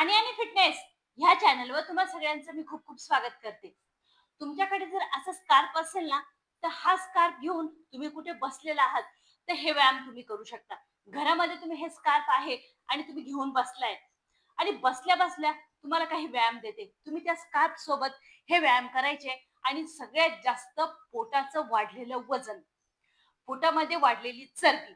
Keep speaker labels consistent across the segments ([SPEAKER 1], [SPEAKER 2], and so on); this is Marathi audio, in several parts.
[SPEAKER 1] राणी आणि फिटनेस ह्या चॅनलवर तुम्हा सगळ्यांचं मी खूप खूप स्वागत करते. तुमच्याकडे जर असं स्कार्फ असेल ना, तर हा स्कार्फ घेऊन तुम्ही कुठे बसलेला आहात, तर हे व्यायाम तुम्ही करू शकता. घरामध्ये तुम्ही हे स्कार्फ आहे आणि तुम्ही घेऊन बसलाय आणि बसल्या बसल्या तुम्हाला काही व्यायाम देते. तुम्ही त्या स्कार्फ सोबत हे व्यायाम करायचे आणि सगळ्यात जास्त पोटाचं वाढलेलं वजन, पोटामध्ये वाढलेली चरबी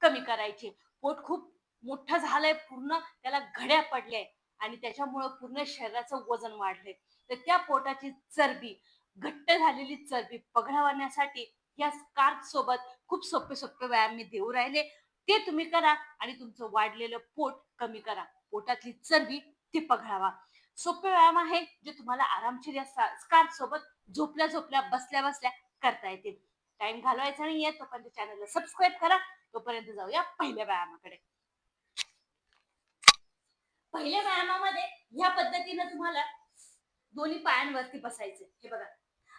[SPEAKER 1] कमी करायची. पोट खूप मोठं झालंय, पूर्ण त्याला घड्या पडल्याय आणि त्याच्यामुळं पूर्ण शरीराचं वजन वाढलंय. तर त्या पोटाची चरबी, घट्ट झालेली चरबी पघळवण्यासाठी या स्कार्फ सोबत खूप सोपे सोपे व्यायाम मी देऊ राहिले. ते तुम्ही करा आणि तुमचं वाढलेलं पोट कमी करा. पोटातली चरबी ती पघळावा. सोपे व्यायाम आहे जे तुम्हाला आरामशीर या स्कार्फ सोबत झोपल्या झोपल्या, बसल्या बसल्या करता येतील. टाइम घालवायचा नाहीये, तोपर्यंत चॅनलला सबस्क्राईब करा. तोपर्यंत जाऊया पहिल्या व्यायामाकडे. पहिल्या व्यायामामध्ये ह्या पद्धतीनं तुम्हाला दोन्ही पायांवरती बसायचे, हे बघा.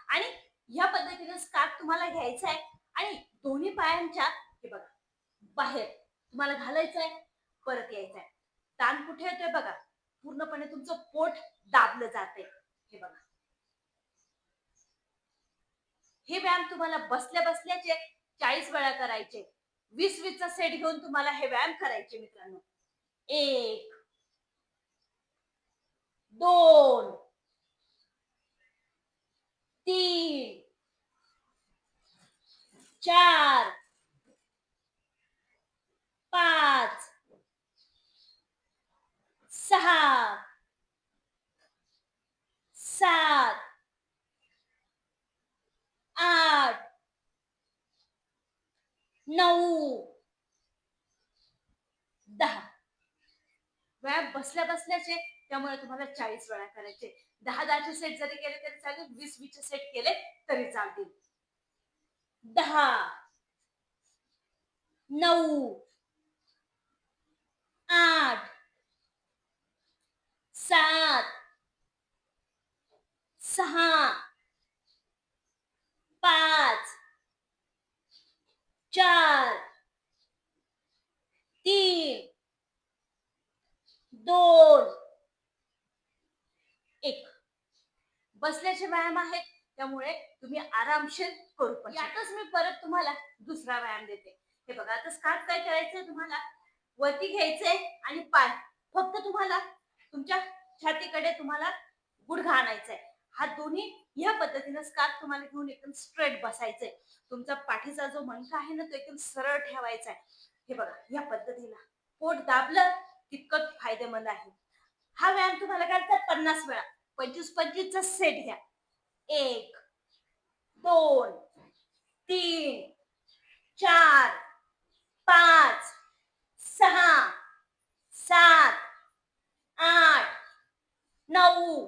[SPEAKER 1] आणि ह्या पद्धतीनं स्कार्फ तुम्हाला घ्यायचा आहे आणि दोन्ही पायांच्या हे बघा बाहेर तुम्हाला घालायचं आहे, परत यायचं आहे. ताण कुठे येतोय बघा, पूर्णपणे तुमचं पोट दाबलं जाते, हे बघा. हे व्यायाम तुम्हाला बसल्या बसल्याचे 40 वेळा करायचे. 20-20 चा सेट घेऊन तुम्हाला हे व्यायाम करायचे मित्रांनो. 1, 2, 3, 4, 5, 6, 7, 8, 9, 10. व्यायाम बसल्या बसल्याचे, त्यामुळे तुम्हाला 40 वेळा करायचे. 10-10चे सेट जरी केले तरी चालेल, 20-20चे सेट केले तरी चालतील. 10, 9, 8, 7, 6, 5, 4, 3, 2, 1. बसल्याचे व्यायाम आहेत, त्यामुळे तुम्ही आरामशीर करू पण यातच मी परत तुम्हाला दुसरा व्यायाम देते. हे बघा, आता स्टार्ट काय करायचंय, तुम्हाला वरती घ्यायचंय आणि पाय फक्त तुम्हाला तुमच्या छातीकडे तुम्हाला गुडघा आणायचाय. हात दोन्ही या पद्धतीने स्कार्फ तुम्हाला घेऊन एकदम स्ट्रेट बसायचंय. तुमचा पाठीचा जो मणका आहे ना, तो एकदम सरळ ठेवायचा आहे. हे बघा, या पद्धतीला पोट दाबलं तितकं फायदेमंद आहे. हा व्यायाम तुम्हाला करायचा 50 वेळा. 25-25 चा सेट घ्या. 1, 2, 3, 4, 5, 6, 7, 8, 9,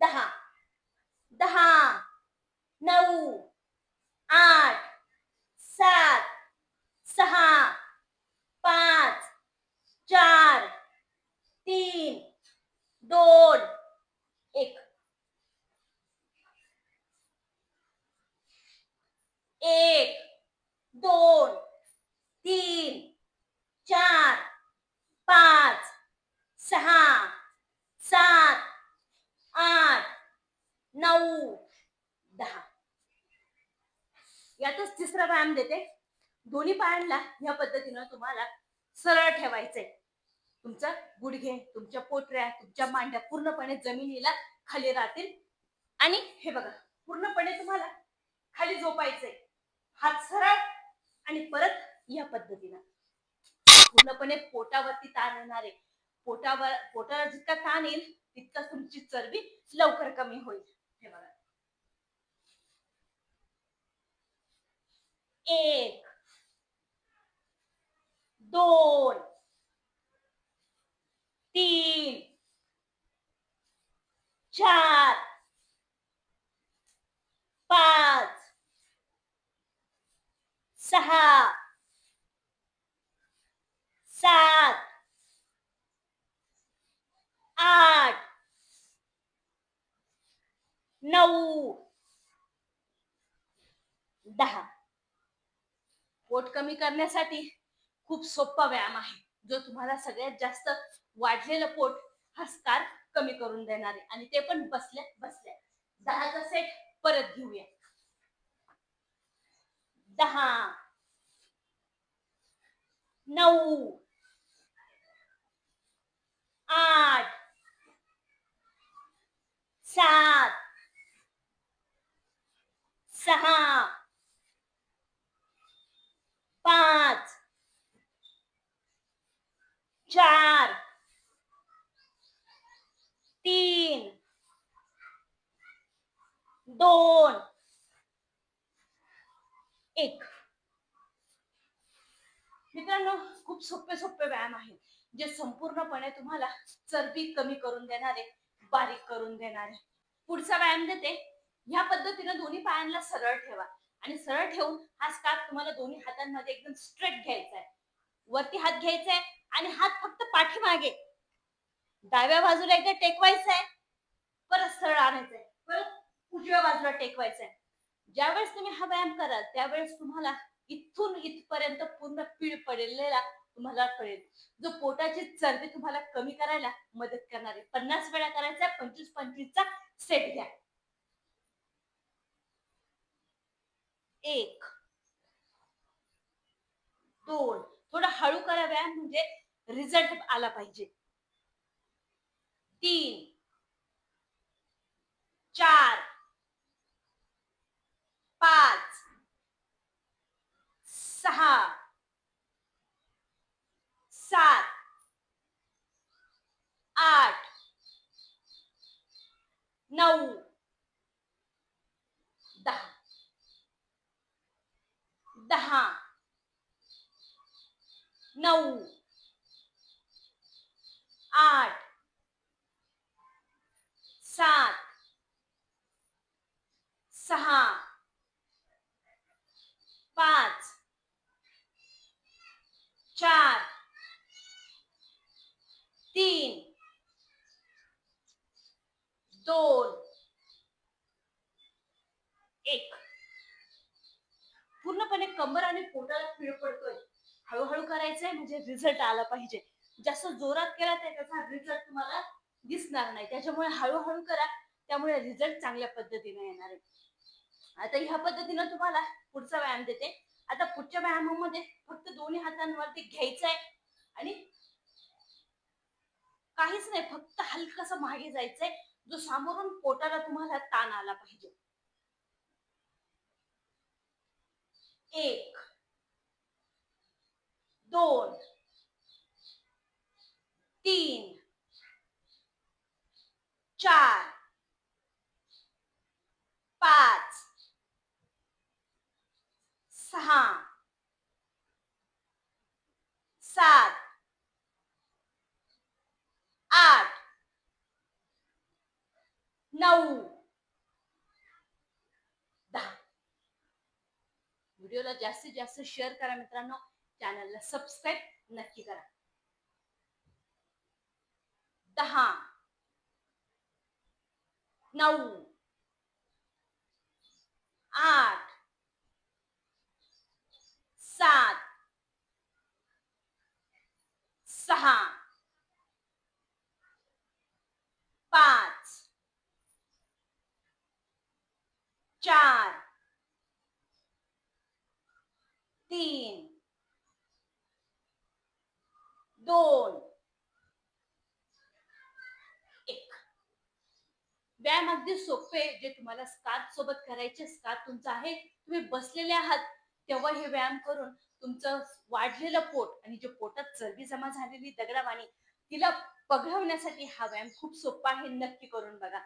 [SPEAKER 1] 10. 10, 9, 8, 7, 6, 5, 4, 3, 2, 1. 1, 2, 3, 4, 5, 6, 7, 8, 9, 10. यातच तिसरा व्यायाम देते. दोन्ही पायांना या पद्धतीनं तुम्हाला सरळ ठेवायचंय. तुमचा गुडघे, तुमच्या पोटऱ्या, तुमच्या मांड्या पूर्णपणे जमिनीला खाली राहतील. आणि हे बघा, पूर्णपणे तुम्हाला खाली झोपायचंय. हात सरळ आणि परत या पद्धतीनं पूर्णपणे पोटावरती ताण येणार आहे. पोटावर जितका ताण येईल तितका तुमची चरबी लवकर कमी होईल. हे बघा, 1, 2, 3, 4, 5, 6, 7, 8, 9, 10. पोट कमी करण्यासाठी खूप सोपा व्यायाम आहे, जो तुम्हाला सगळ्यात जास्त वाढलेलं पोट हा स्कार्फ कमी करून देणार आहे आणि ते पण बसल्या बसल्या. 10चा सेट परत घेऊया. 10, 9, 8, 7, 6, 5, 4, 3, 2, 1. मित्रांनो, खूप सोपे सोपे व्यायाम आहेत जे संपूर्णपणे तुम्हाला चरबी कमी करून देणारे, बारीक करून देणारे. पुढचा व्यायाम देते. ह्या पद्धतीने दोन्ही पायांना सरळ ठेवा आणि सरळ ठेवून हा स्कार्फ तुम्हाला दोन्ही हातांमध्ये एकदम स्ट्रेट घ्यायचा आहे. वरती हात घ्यायचा आहे आणि हात फक्त पाठीमागे डाव्या बाजूला एकदा टेकवायचा आहे, परत सरळ आणायचं आहे, परत उजव्या बाजूला टेकवायचं आहे. ज्यावेळेस तुम्ही हा व्यायाम कराल त्यावेळेस तुम्हाला इथून इथपर्यंत पूर्ण पीळ पडलेला तुम्हाला कळेल, जो पोटाची चरबी तुम्हाला कमी करायला मदत करणार आहे. 50 वेळा करायचा, 25-25चा सेट घ्या. 1, 2, थोडं हळू करा व्यायाम म्हणजे रिझल्ट आला पाहिजे. 3, 4, 5, 6, 7, 8, 9, 10, 10, 9, 8, 7, 6, 5, 4, 3, 2, 1. पूर्णपणे कंबर आणि पोटाला पीळ पडतोय. हळूहळू करायचंय म्हणजे रिझल्ट आला पाहिजे. जास्त जोरात केला तर त्याचा रिझल्ट तुम्हाला दिसणार नाही. त्याच्यामुळे हळूहळू करा, त्यामुळे रिझल्ट चांगल्या पद्धतीने येणार आहे. आता ह्या पद्धतीने तुम्हाला पुढचा व्यायाम देते. आता पुढच्या व्यायामामध्ये फक्त दोन्ही हातांवरती घ्यायचंय आणि काहीच नाही, फक्त हलकस मागे जायचंय, जो सामोरून पोटाला तुम्हाला ताण आला पाहिजे. 1, 2, 3, 4, 5, 6, 7, 8, 9, 10. व्हिडिओला जास्तीत जास्त शेअर करा मित्रांनो, चॅनलला सबस्क्राईब नक्की करा. 10, 9, 8, 7, 6, 5, 4, 3, 2, 1. व्यायाम अगदी सोपे, जे तुम्हाला स्कार्फ सोबत करायचे. स्कार्फ तुमचा आहे, तुम्ही बसलेले आहात तेव्हा हे व्यायाम करून तुमचं वाढलेलं पोट आणि जे पोटात चरबी जमा झालेली दगडावाणी तिला पगळवण्यासाठी हा व्यायाम खूप सोपा आहे. नक्की करून बघा.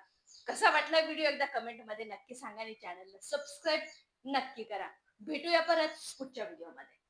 [SPEAKER 1] कसा वाटला व्हिडिओ एकदा कमेंट मध्ये नक्की सांगा आणि चॅनलला सबस्क्राईब नक्की करा. भेटूया परत पुढच्या व्हिडिओमध्ये.